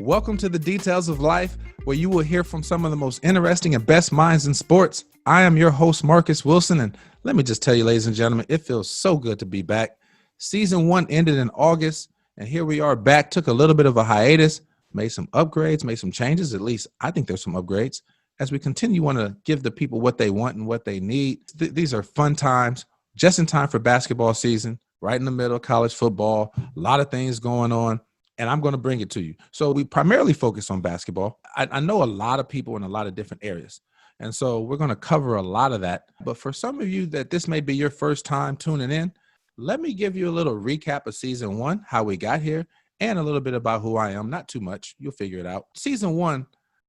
Welcome to the Details of Life, where you will hear from some of the most interesting and best minds in sports. I am your host, Marcus Wilson, and let me just tell you, ladies and gentlemen, it feels so good to be back. Season 1 ended in August, and here we are back. Took a little bit of a hiatus, made some upgrades, made some changes. At least I think there's some upgrades. As we continue, want to give the people what they want and what they need. These are fun times, just in time for basketball season, right in the middle of college football, a lot of things going on. And I'm going to bring it to you. So we primarily focus on basketball. I know a lot of people in a lot of different areas. And so we're going to cover a lot of that. But for some of you that this may be your first time tuning in, let me give you a little recap of season 1, how we got here, and a little bit about who I am. Not too much. You'll figure it out. Season 1,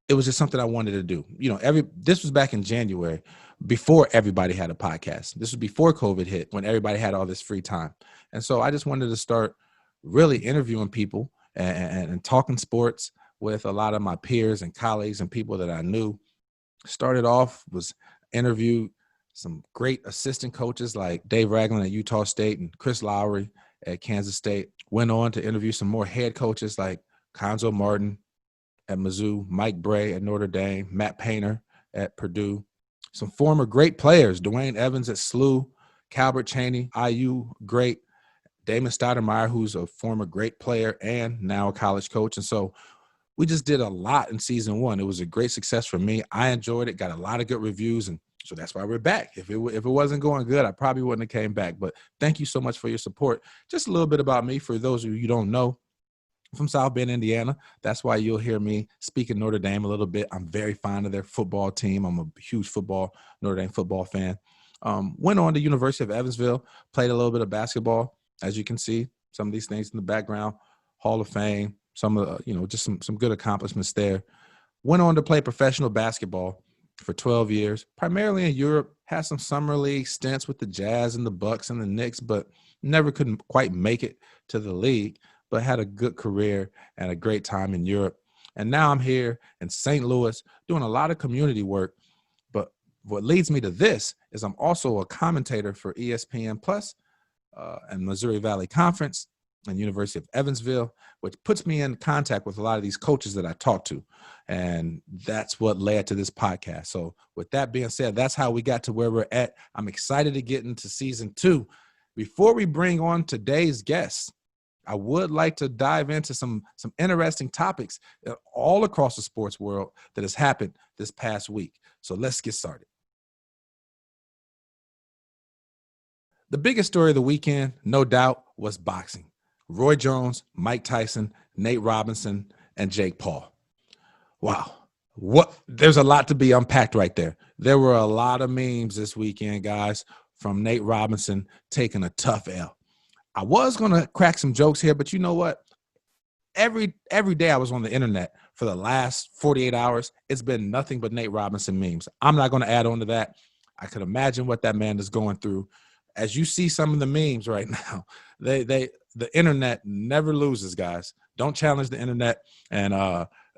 it was just something I wanted to do. You know, this was back in January, before everybody had a podcast. This was before COVID hit, when everybody had all this free time. And so I just wanted to start really interviewing people and talking sports with a lot of my peers and colleagues and people that I knew. Started off, was interviewed some great assistant coaches like Dave Ragland at Utah State and Chris Lowry at Kansas State. Went on to interview some more head coaches like Conzo Martin at Mizzou, Mike Bray at Notre Dame, Matt Painter at Purdue. Some former great players, Dwayne Evans at SLU, Calbert Chaney, IU great, Damon Stoudemire, who's a former great player and now a college coach. And so we just did a lot in season 1. It was a great success for me. I enjoyed it, got a lot of good reviews. And so that's why we're back. If it wasn't going good, I probably wouldn't have came back. But thank you so much for your support. Just a little bit about me for those of you who don't know. I'm from South Bend, Indiana. That's why you'll hear me speaking Notre Dame a little bit. I'm very fond of their football team. I'm a huge Notre Dame football fan. Went on to University of Evansville, played a little bit of basketball. As you can see, some of these things in the background, Hall of Fame, some of just some good accomplishments there. Went on to play professional basketball for 12 years, primarily in Europe. Had some summer league stints with the Jazz and the Bucks and the Knicks, but never couldn't quite make it to the league, but had a good career and a great time in Europe. And now I'm here in St. Louis doing a lot of community work. But what leads me to this is I'm also a commentator for ESPN Plus, and Missouri Valley Conference and University of Evansville, which puts me in contact with a lot of these coaches that I talk to. And that's what led to this podcast. So with that being said, that's how we got to where we're at. I'm excited to get into season 2. Before we bring on today's guests, I would like to dive into some interesting topics all across the sports world that has happened this past week. So let's get started. The biggest story of the weekend, no doubt, was boxing. Roy Jones, Mike Tyson, Nate Robinson, and Jake Paul. Wow. There's a lot to be unpacked right there. There were a lot of memes this weekend, guys, from Nate Robinson taking a tough L. I was going to crack some jokes here, but you know what? Every day I was on the internet for the last 48 hours, it's been nothing but Nate Robinson memes. I'm not going to add on to that. I could imagine what that man is going through. As you see some of the memes right now, the internet never loses, guys. Don't challenge the internet. And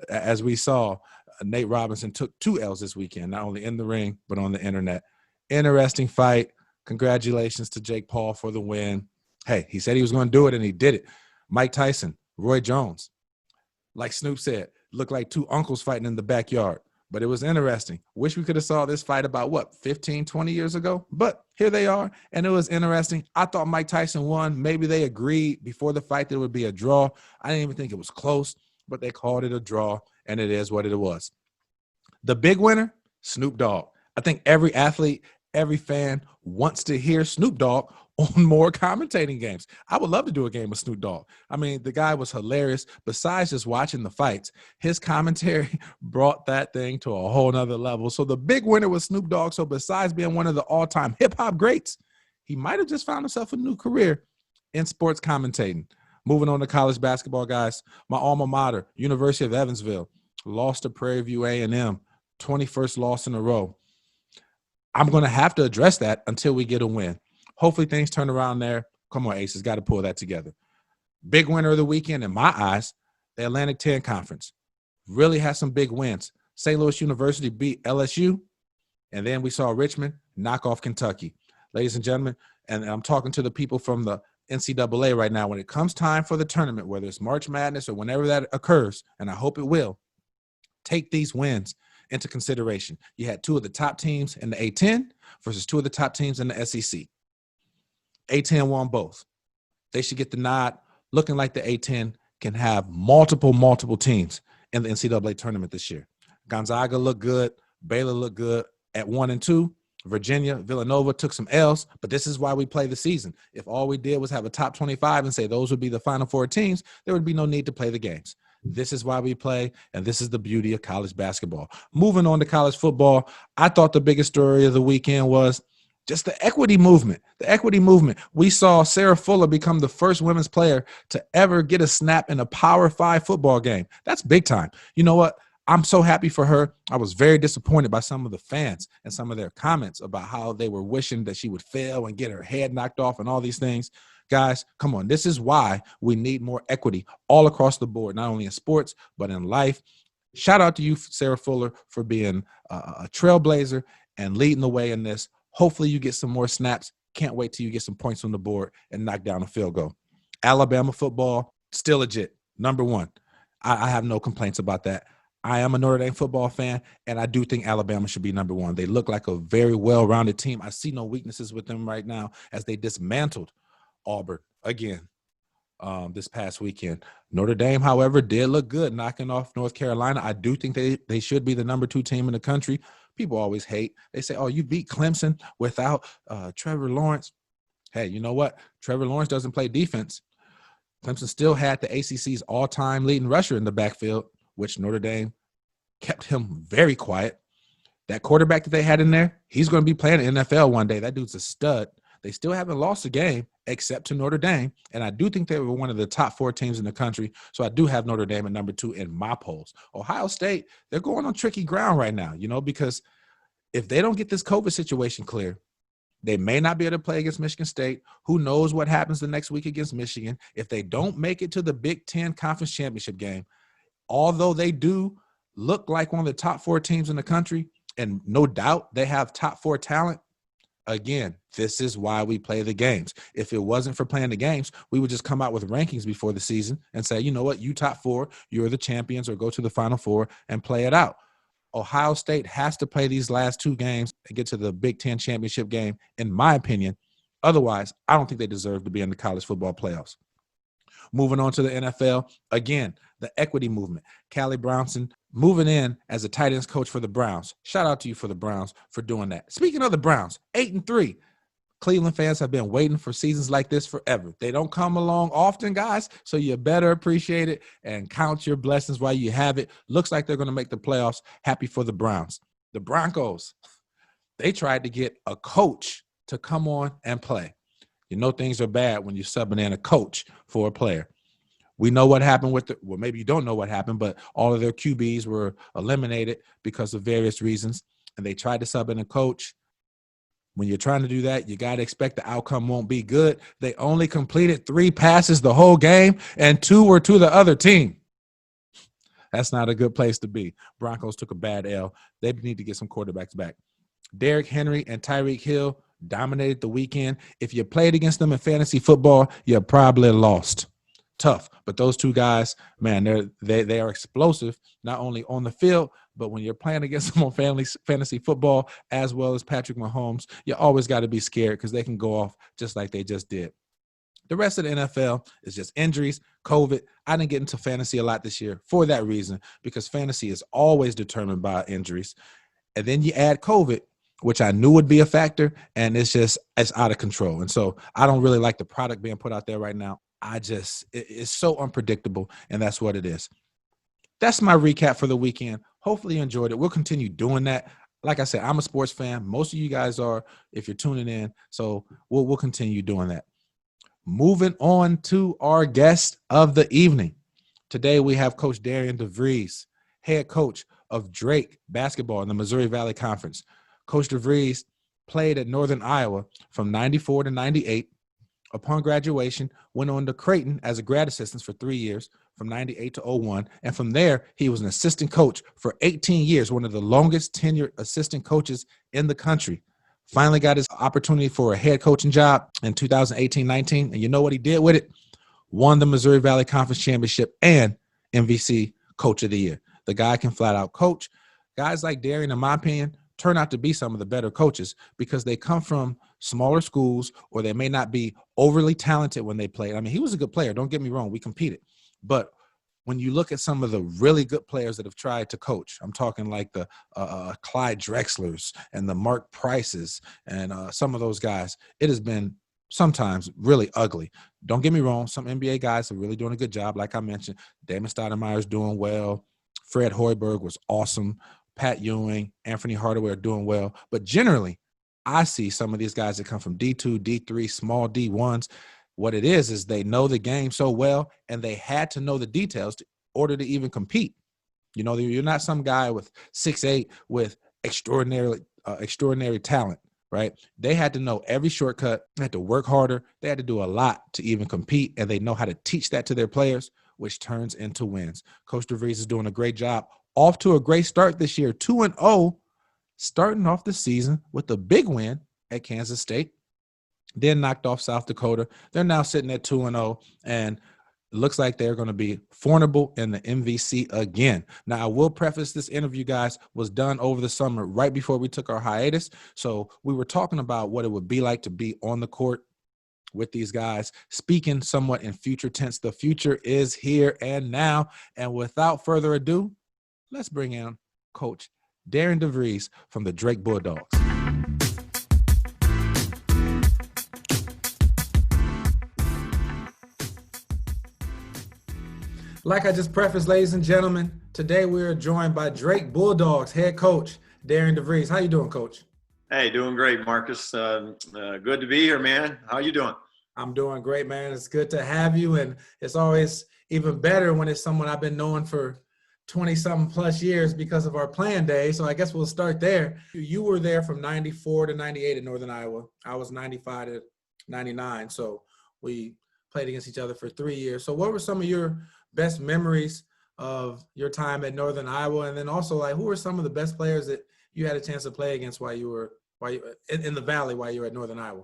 as we saw, Nate Robinson took 2 L's this weekend, not only in the ring, but on the internet. Interesting fight. Congratulations to Jake Paul for the win. Hey, he said he was going to do it, and he did it. Mike Tyson, Roy Jones, like Snoop said, looked like 2 uncles fighting in the backyard. But it was interesting. Wish we could have saw this fight about, 15, 20 years ago? But here they are, and it was interesting. I thought Mike Tyson won. Maybe they agreed before the fight that it would be a draw. I didn't even think it was close, but they called it a draw, and it is what it was. The big winner, Snoop Dogg. I think every athlete, every fan wants to hear Snoop Dogg on more commentating games. I would love to do a game with Snoop Dogg. I mean, the guy was hilarious. Besides just watching the fights, his commentary brought that thing to a whole nother level. So the big winner was Snoop Dogg. So besides being one of the all-time hip-hop greats, he might have just found himself a new career in sports commentating. Moving on to college basketball, guys. My alma mater, University of Evansville, lost to Prairie View A&M, 21st loss in a row. I'm going to have to address that until we get a win. Hopefully things turn around there. Come on, Aces, got to pull that together. Big winner of the weekend, in my eyes, the Atlantic 10 Conference. Really had some big wins. St. Louis University beat LSU, and then we saw Richmond knock off Kentucky. Ladies and gentlemen, and I'm talking to the people from the NCAA right now, when it comes time for the tournament, whether it's March Madness or whenever that occurs, and I hope it will, take these wins into consideration. You had two of the top teams in the A10 versus two of the top teams in the SEC. A10 won both. They should get the nod, looking like the A10 can have multiple teams in the NCAA tournament this year. Gonzaga looked good. Baylor looked good at 1 and 2. Virginia, Villanova took some L's, but this is why we play the season. If all we did was have a top 25 and say those would be the final 4 teams, there would be no need to play the games. This is why we play, and this is the beauty of college basketball. Moving on to college football, I thought the biggest story of the weekend was just the equity movement. The equity movement. We saw Sarah Fuller become the first women's player to ever get a snap in a Power 5 football game. That's big time. You know what? I'm so happy for her. I was very disappointed by some of the fans and some of their comments about how they were wishing that she would fail and get her head knocked off and all these things. Guys, come on. This is why we need more equity all across the board, not only in sports, but in life. Shout out to you, Sarah Fuller, for being a trailblazer and leading the way in this. Hopefully you get some more snaps. Can't wait till you get some points on the board and knock down a field goal. Alabama football, still legit. Number one. I have no complaints about that. I am a Notre Dame football fan, and I do think Alabama should be number one. They look like a very well-rounded team. I see no weaknesses with them right now as they dismantled Auburn again this past weekend. Notre Dame, however, did look good knocking off North Carolina. I do think they should be the number 2 team in the country. People always hate. They say, oh, you beat Clemson without Trevor Lawrence. Hey, you know what? Trevor Lawrence doesn't play defense. Clemson still had the ACC's all-time leading rusher in the backfield, which Notre Dame kept him very quiet. That quarterback that they had in there, he's going to be playing in the NFL one day. That dude's a stud. They still haven't lost a game except to Notre Dame, and I do think they were one of the top 4 teams in the country, so I do have Notre Dame at number 2 in my polls. Ohio State, they're going on tricky ground right now, because if they don't get this COVID situation clear, they may not be able to play against Michigan State. Who knows what happens the next week against Michigan? If they don't make it to the Big Ten Conference Championship game, although they do look like one of the top 4 teams in the country, and no doubt they have top 4 talent, again, this is why we play the games. If it wasn't for playing the games, we would just come out with rankings before the season and say, you know what, you top 4, you're the champions, or go to the Final Four and play it out. Ohio State has to play these last 2 games and get to the Big Ten championship game, in my opinion. Otherwise, I don't think they deserve to be in the college football playoffs. Moving on to the NFL, again, the equity movement. Callie Brownson moving in as a tight ends coach for the Browns. Shout out to you for the Browns for doing that. Speaking of the Browns, 8-3. Cleveland fans have been waiting for seasons like this forever. They don't come along often, guys, so you better appreciate it and count your blessings while you have it. Looks like they're going to make the playoffs. Happy for the Browns. The Broncos, they tried to get a coach to come on and play. You know things are bad when you're subbing in a coach for a player. We know what happened with well, maybe you don't know what happened, but all of their QBs were eliminated because of various reasons, and they tried to sub in a coach. When you're trying to do that, you got to expect the outcome won't be good. They only completed 3 passes the whole game, and 2 were to the other team. That's not a good place to be. Broncos took a bad L. They need to get some quarterbacks back. Derrick Henry and Tyreek Hill dominated the weekend. If you played against them in fantasy football, you probably lost. Tough. But those 2 guys, man, they are explosive, not only on the field, but when you're playing against them on fantasy football, as well as Patrick Mahomes, you always got to be scared because they can go off just like they just did. The rest of the NFL is just injuries, COVID. I didn't get into fantasy a lot this year for that reason, because fantasy is always determined by injuries. And then you add COVID, which I knew would be a factor, and it's out of control. And so I don't really like the product being put out there right now. It's so unpredictable, and that's what it is. That's my recap for the weekend. Hopefully you enjoyed it. We'll continue doing that. Like I said, I'm a sports fan. Most of you guys are if you're tuning in. So we'll continue doing that. Moving on to our guest of the evening. Today we have Coach Darian DeVries, head coach of Drake basketball in the Missouri Valley Conference. Coach DeVries played at Northern Iowa from 94 to 98. Upon graduation, went on to Creighton as a grad assistant for 3 years, from 98 to 01. And from there, he was an assistant coach for 18 years, one of the longest tenured assistant coaches in the country. finally got his opportunity for a head coaching job in 2018-19. And you know what he did with it? Won the Missouri Valley Conference Championship and MVC Coach of the Year. The guy can flat out coach. Guys like Darian, in my opinion, turn out to be some of the better coaches because they come from smaller schools or they may not be overly talented when they played. I mean, he was a good player. Don't get me wrong. We competed. But when you look at some of the really good players that have tried to coach, I'm talking like the Clyde Drexlers and the Mark Prices and some of those guys, it has been sometimes really ugly. Don't get me wrong. Some NBA guys are really doing a good job. Like I mentioned, Damon Stoudemire's doing well. Fred Hoiberg was awesome. Pat Ewing, Anthony Hardaway are doing well. But generally, I see some of these guys that come from D2, D3, small D1s. What it is they know the game so well, and they had to know the details in order to even compete. You know, you're not some guy with 6'8" with extraordinary talent, right? They had to know every shortcut. They had to work harder. They had to do a lot to even compete, and they know how to teach that to their players, which turns into wins. Coach DeVries is doing a great job. Off to a great start this year, 2-0, starting off the season with a big win at Kansas State. Then knocked off South Dakota. They're now sitting at 2-0, and it looks like they're going to be formidable in the MVC again. Now, I will preface this interview, guys, was done over the summer right before we took our hiatus. So we were talking about what it would be like to be on the court with these guys, speaking somewhat in future tense. The future is here and now. And without further ado, let's bring in Coach Darian DeVries from the Drake Bulldogs. Like I just prefaced, ladies and gentlemen, today we are joined by Drake Bulldogs Head Coach Darian DeVries. How you doing, Coach? Hey, doing great, Marcus. Good to be here, man. How you doing? I'm doing great, man. It's good to have you, and it's always even better when it's someone I've been knowing for 20-something plus years because of our playing days. So I guess we'll start there. You were there from 94 to 98 in Northern Iowa. I was 95 to 99, so we played against each other for 3 years. So what were some of your best memories of your time at Northern Iowa? And then also, like, who were some of the best players that you had a chance to play against while you were in the Valley while you were at Northern Iowa?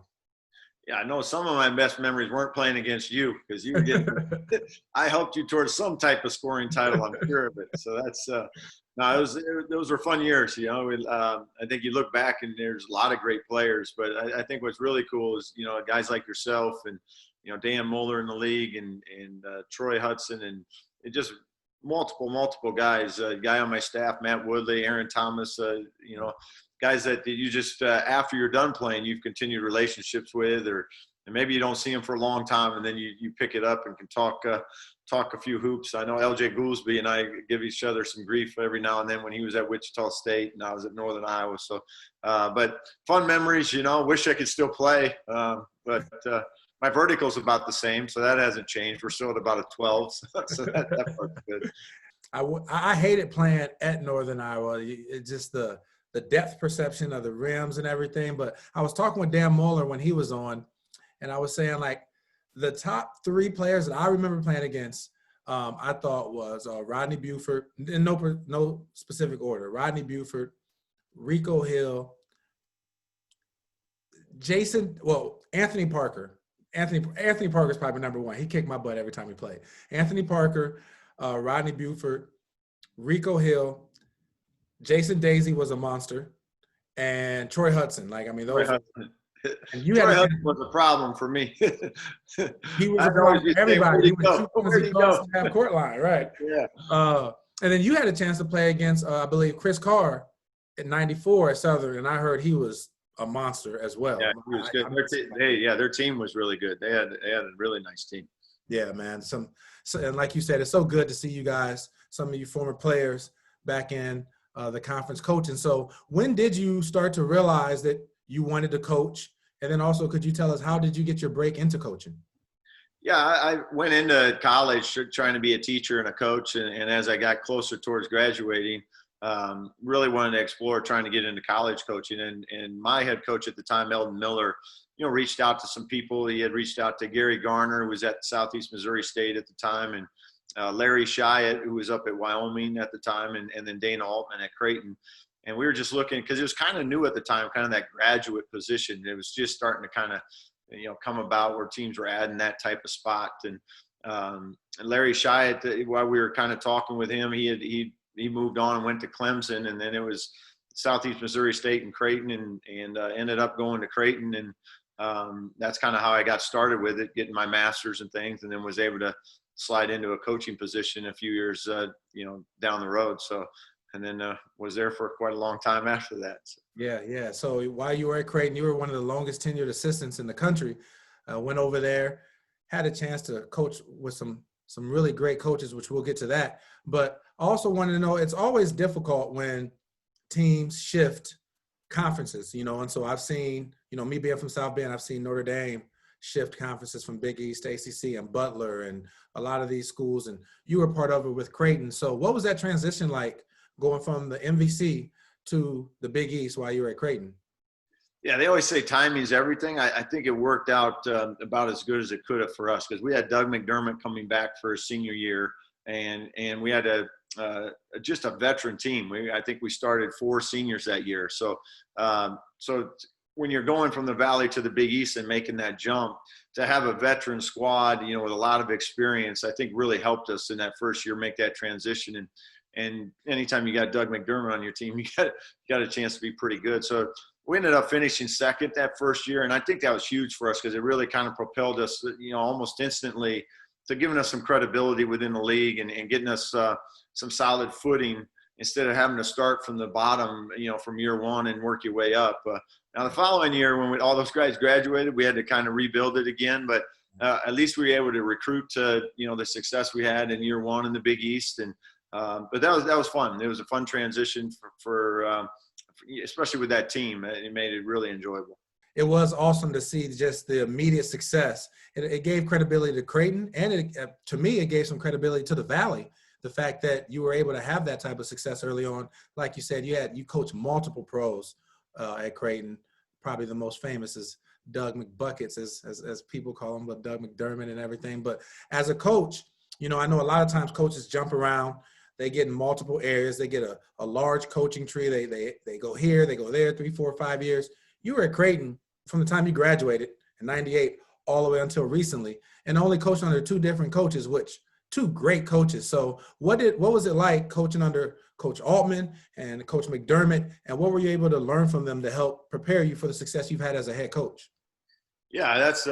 Yeah, I know some of my best memories weren't playing against you because you were getting – I helped you towards some type of scoring title, I'm sure of it. So that's no, those were fun years, you know. I think you look back and there's a lot of great players, but I think what's really cool is, you know, guys like yourself and, you know, Dan Muller in the league and Troy Hudson and just multiple guys. A guy on my staff, Matt Woodley, Aaron Thomas, you know, guys that you just after you're done playing, you've continued relationships with, and maybe you don't see them for a long time, and then you pick it up and can talk a few hoops. I know LJ Goolsby and I give each other some grief every now and then when he was at Wichita State and I was at Northern Iowa. So, but fun memories, you know. Wish I could still play, but my vertical's about the same, so that hasn't changed. We're still at about a 12, so that part's good. I hated playing at Northern Iowa. It's just the depth perception of the rims and everything. But I was talking with Dan Muller when he was on, and I was saying, like, the top 3 players that I remember playing against, I thought was Rodney Buford, in no specific order. Rodney Buford, Rico Hill, Anthony Parker. Anthony Parker's probably number 1. He kicked my butt every time he played. Anthony Parker, Rodney Buford, Rico Hill, Jason Daisy was a monster, and Troy Hudson. Like, I mean, those. And Troy Hudson was a problem for me. He was a problem for everybody. He was shooting across the half-court line, right? Yeah. And then you had a chance to play against, I believe, Chris Carr at 94 at Southern, and I heard he was a monster as well. Yeah, he was good. Their team was really good. They had a really nice team. Yeah, man. And like you said, it's so good to see you guys, some of you former players, back in the conference coaching. So when did you start to realize that you wanted to coach? And then also, could you tell us, how did you get your break into coaching? Yeah, I went into college trying to be a teacher and a coach. And as I got closer towards graduating, really wanted to explore trying to get into college coaching. And my head coach at the time, Eldon Miller, you know, reached out to some people. He had reached out to Gary Garner, who was at Southeast Missouri State at the time, and Larry Shiat, who was up at Wyoming at the time, and then Dana Altman at Creighton. And we were just looking, because it was kind of new at the time, kind of that graduate position. It was just starting to kind of, come about where teams were adding that type of spot. And Larry Shyatt, while we were kind of talking with him, he moved on and went to Clemson, and then it was Southeast Missouri State and Creighton, and ended up going to Creighton. And that's kind of how I got started with it, getting my master's and things, and then was able to slide into a coaching position a few years, down the road. So, and then was there for quite a long time after that. So. Yeah. So while you were at Creighton, you were one of the longest tenured assistants in the country. Went over there, had a chance to coach with some really great coaches, which we'll get to that. But I also wanted to know, it's always difficult when teams shift conferences, and so I've seen, me being from South Bend, I've seen Notre Dame shift conferences from Big East to ACC and Butler and a lot of these schools, and you were part of it with Creighton. So what was that transition like, going from the MVC to the Big East while you were at Creighton? Yeah, they always say timing is everything. I think it worked out about as good as it could have for us, because we had Doug McDermott coming back for his senior year, and we had just a veteran team. I think we started 4 seniors that year. So when you're going from the Valley to the Big East and making that jump, to have a veteran squad, with a lot of experience, I think really helped us in that first year make that transition. And anytime you got Doug McDermott on your team, you got a chance to be pretty good. So we ended up finishing second that first year, and I think that was huge for us, because it really kind of propelled us, almost instantly, to giving us some credibility within the league and getting us some solid footing, instead of having to start from the bottom, from year one and work your way up. Now the following year, when all those guys graduated, we had to kind of rebuild it again, but at least we were able to recruit to, the success we had in year one in the Big East. And but that was fun. It was a fun transition for especially with that team. It made it really enjoyable. It was awesome to see just the immediate success. It gave credibility to Creighton, and to me, it gave some credibility to the Valley. The fact that you were able to have that type of success early on, like you said, you coached multiple pros at Creighton. Probably the most famous is Doug McBuckets, as people call him, but Doug McDermott and everything. But as a coach, I know a lot of times coaches jump around. They get in multiple areas. They get a large coaching tree. They go here, they go there, 3, 4, 5 years. You were at Creighton from the time you graduated in '98 all the way until recently, and only coached under 2 different coaches, which 2 great coaches. So what was it like coaching under Coach Altman and Coach McDermott, and what were you able to learn from them to help prepare you for the success you've had as a head coach? Yeah, that's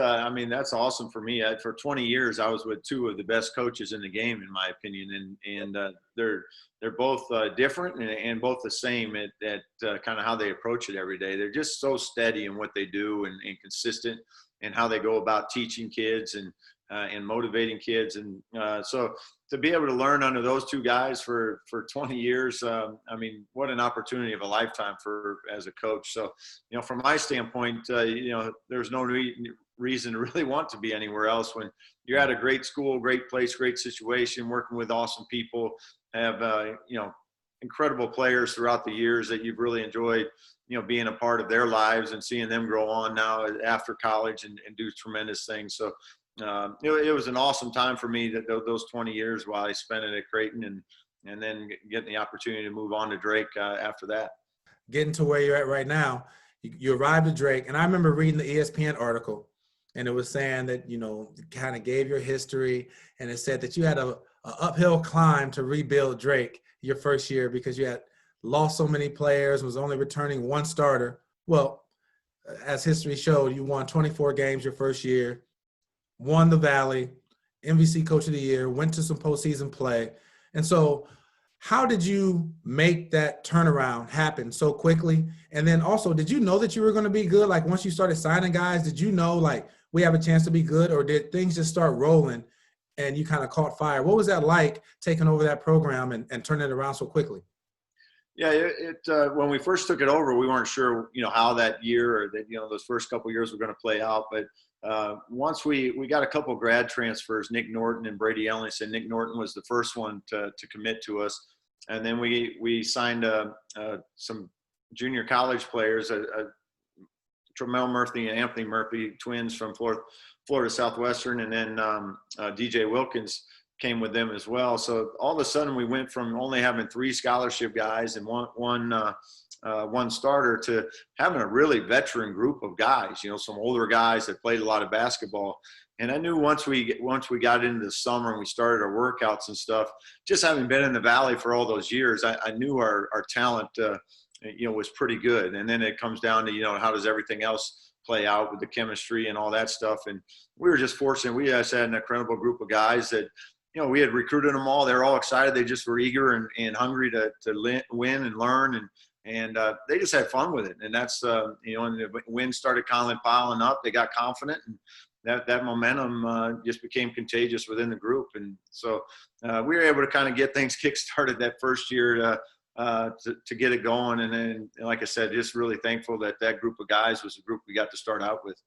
awesome for me. For 20 years, I was with 2 of the best coaches in the game, in my opinion, and they're both different and both the same at kind of how they approach it every day. They're just so steady in what they do and consistent in how they go about teaching kids and motivating kids. And so to be able to learn under those 2 guys for 20 years, what an opportunity of a lifetime as a coach. So, from my standpoint, there's no reason to really want to be anywhere else when you're at a great school, great place, great situation, working with awesome people, have, incredible players throughout the years that you've really enjoyed, being a part of their lives and seeing them grow on now after college and do tremendous things. So, it was an awesome time for me, that those 20 years while I spent it at Creighton, and then getting the opportunity to move on to Drake after that. Getting to where you're at right now, you arrived at Drake, and I remember reading the ESPN article, and it was saying that, kind of gave your history, and it said that you had a uphill climb to rebuild Drake your first year because you had lost so many players, was only returning 1 starter. Well, as history showed, you won 24 games your first year, won the Valley, MVC Coach of the Year, went to some postseason play. And so how did you make that turnaround happen so quickly? And then also, did you know that you were going to be good? Like, once you started signing guys, did you know, like, we have a chance to be good? Or did things just start rolling and you kind of caught fire? What was that like, taking over that program and turning it around so quickly? Yeah, when we first took it over, we weren't sure, how that year or that, those first couple of years were going to play out. But once we got a couple grad transfers, Nick Norton and Brady Ellingson. Nick Norton was the first one to commit to us. And then we signed some junior college players, Tramel Murphy and Anthony Murphy, twins from Florida Southwestern, and then DJ Wilkins came with them as well. So all of a sudden we went from only having 3 scholarship guys and one one starter to having a really veteran group of guys, some older guys that played a lot of basketball. And I knew once we got into the summer and we started our workouts and stuff, just having been in the Valley for all those years, I knew our talent, was pretty good. And then it comes down to, how does everything else play out with the chemistry and all that stuff. And we were just fortunate. We just had an incredible group of guys that, we had recruited them all. They're all excited. They just were eager and hungry to win and learn. And they just had fun with it. And that's, and the wins started piling up. They got confident, and that momentum just became contagious within the group. And so we were able to kind of get things kick-started that first year to get it going. And then, like I said, just really thankful that group of guys was the group we got to start out with.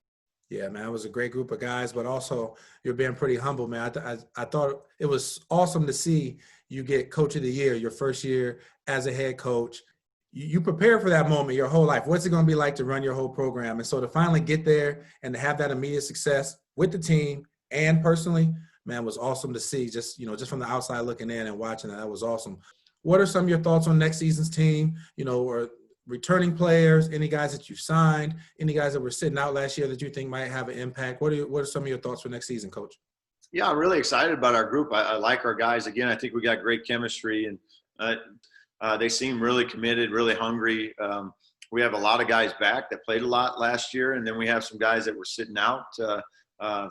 Yeah, man, it was a great group of guys, but also you're being pretty humble, man. I thought it was awesome to see you get Coach of the Year your first year as a head coach. You prepare for that moment your whole life. What's it going to be like to run your whole program? And so to finally get there and to have that immediate success with the team and personally, man, was awesome to see. Just from the outside looking in and watching that was awesome. What are some of your thoughts on next season's team? Or returning players, any guys that you've signed, any guys that were sitting out last year that you think might have an impact? What are some of your thoughts for next season, Coach? Yeah, I'm really excited about our group. I like our guys. Again, I think we got great chemistry, and they seem really committed, really hungry. We have a lot of guys back that played a lot last year, and then we have some guys that were sitting out,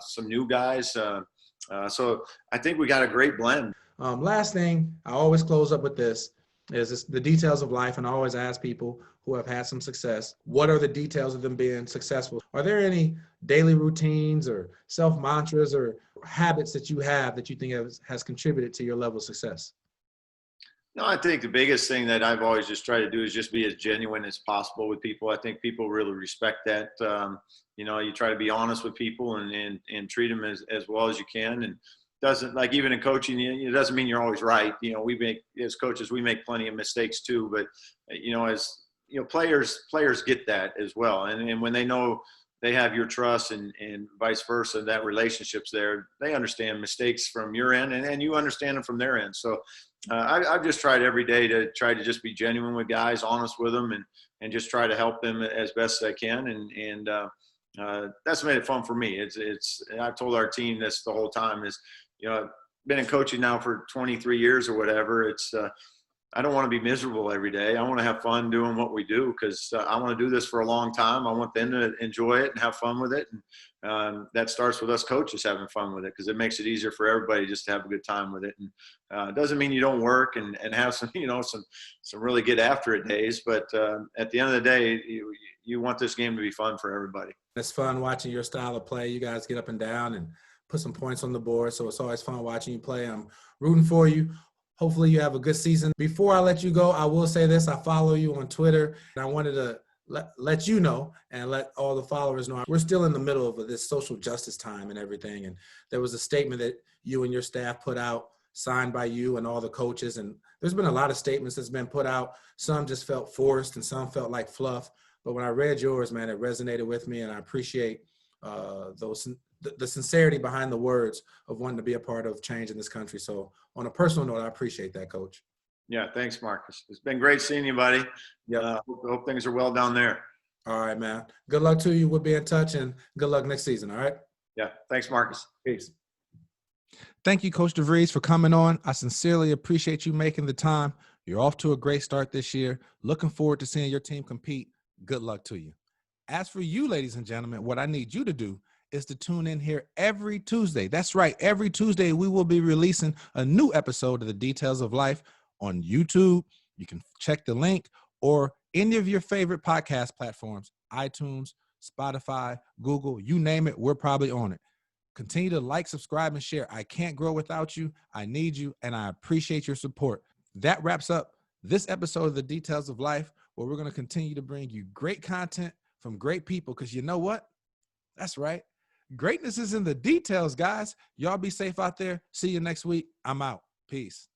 some new guys. So I think we got a great blend. Last thing, I always close up with this, is the details of life, and I always ask people who have had some success, what are the details of them being successful? Are there any daily routines or self-mantras or habits that you have that you think has contributed to your level of success? No, I think the biggest thing that I've always just tried to do is just be as genuine as possible with people. I think people really respect that. You try to be honest with people and treat them as well as you can. And doesn't, like, even in coaching, it doesn't mean you're always right. As coaches, we make plenty of mistakes too, but players get that as well. And when they know they have your trust and vice versa, that relationship's there, they understand mistakes from your end and you understand them from their end. So I've just tried every day to try to just be genuine with guys, honest with them, and just try to help them as best as I can. And that's made it fun for me. I've told our team this the whole time is, I've been in coaching now for 23 years or whatever. I don't want to be miserable every day. I want to have fun doing what we do because I want to do this for a long time. I want them to enjoy it and have fun with it. And that starts with us coaches having fun with it because it makes it easier for everybody just to have a good time with it. And it doesn't mean you don't work and have some, some really get after it days. But at the end of the day, you want this game to be fun for everybody. It's fun watching your style of play. You guys get up and down and put some points on the board. So it's always fun watching you play. I'm rooting for you. Hopefully you have a good season. Before I let you go, I will say this. I follow you on Twitter, and I wanted to let you know and let all the followers know we're still in the middle of this social justice time and everything. And there was a statement that you and your staff put out, signed by you and all the coaches. And there's been a lot of statements that's been put out. Some just felt forced and some felt like fluff. But when I read yours, man, it resonated with me, and I appreciate the sincerity behind the words of wanting to be a part of change in this country. So on a personal note, I appreciate that, Coach. Yeah, thanks, Marcus. It's been great seeing you, buddy. Yeah, hope things are well down there. All right, man. Good luck to you. We'll be in touch, and good luck next season, all right? Yeah, thanks, Marcus. Peace. Thank you, Coach DeVries, for coming on. I sincerely appreciate you making the time. You're off to a great start this year. Looking forward to seeing your team compete. Good luck to you. As for you, ladies and gentlemen, what I need you to do is to tune in here every Tuesday. That's right. Every Tuesday, we will be releasing a new episode of The Details of Life on YouTube. You can check the link, or any of your favorite podcast platforms, iTunes, Spotify, Google, you name it, we're probably on it. Continue to like, subscribe, and share. I can't grow without you. I need you, and I appreciate your support. That wraps up this episode of The Details of Life, where we're going to continue to bring you great content from great people, because you know what? That's right. Greatness is in the details, guys. Y'all be safe out there. See you next week. I'm out. Peace.